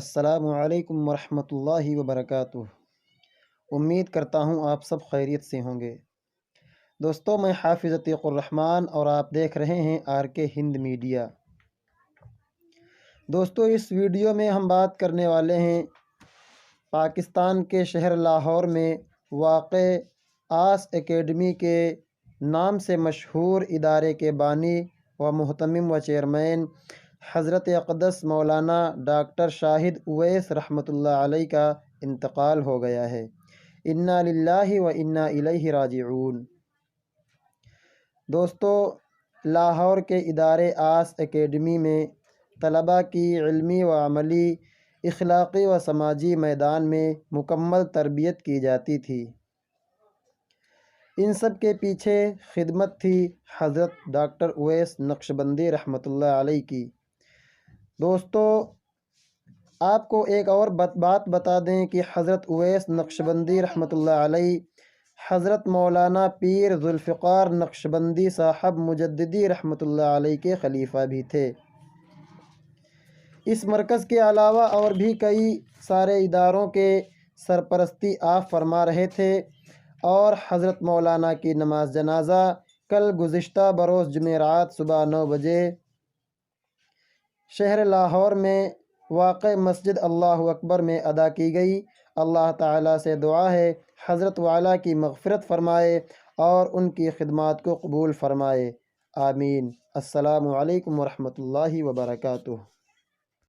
السلام علیکم ورحمۃ اللہ وبرکاتہ۔ امید کرتا ہوں آپ سب خیریت سے ہوں گے۔ دوستو، میں حافظ عتیق الرحمن اور آپ دیکھ رہے ہیں آر کے ہند میڈیا۔ دوستو، اس ویڈیو میں ہم بات کرنے والے ہیں پاکستان کے شہر لاہور میں واقع آس اکیڈمی کے نام سے مشہور ادارے کے بانی و محتمم و چیئرمین حضرت اقدس مولانا ڈاکٹر شاہد اویس رحمۃ اللہ علیہ کا انتقال ہو گیا ہے۔ انا للہ و انا الیہ راجعون۔ دوستو، لاہور کے ادارے آس اکیڈمی میں طلباء کی علمی و عملی، اخلاقی و سماجی میدان میں مکمل تربیت کی جاتی تھی۔ ان سب کے پیچھے خدمت تھی حضرت ڈاکٹر اویس نقشبندی رحمۃ اللہ علیہ کی۔ دوستو، آپ کو ایک اور بات بتا دیں کہ حضرت اویس نقشبندی رحمۃ اللہ علیہ حضرت مولانا پیر ذوالفقار نقشبندی صاحب مجددی رحمۃ اللہ علیہ کے خلیفہ بھی تھے۔ اس مرکز کے علاوہ اور بھی کئی سارے اداروں کے سرپرستی آپ فرما رہے تھے، اور حضرت مولانا کی نماز جنازہ کل گزشتہ بروز جمعرات صبح 9 بجے شہر لاہور میں واقع مسجد اللہ اکبر میں ادا کی گئی۔ اللہ تعالیٰ سے دعا ہے حضرت والا کی مغفرت فرمائے اور ان کی خدمات کو قبول فرمائے، آمین۔ السلام علیکم ورحمۃ اللہ وبرکاتہ۔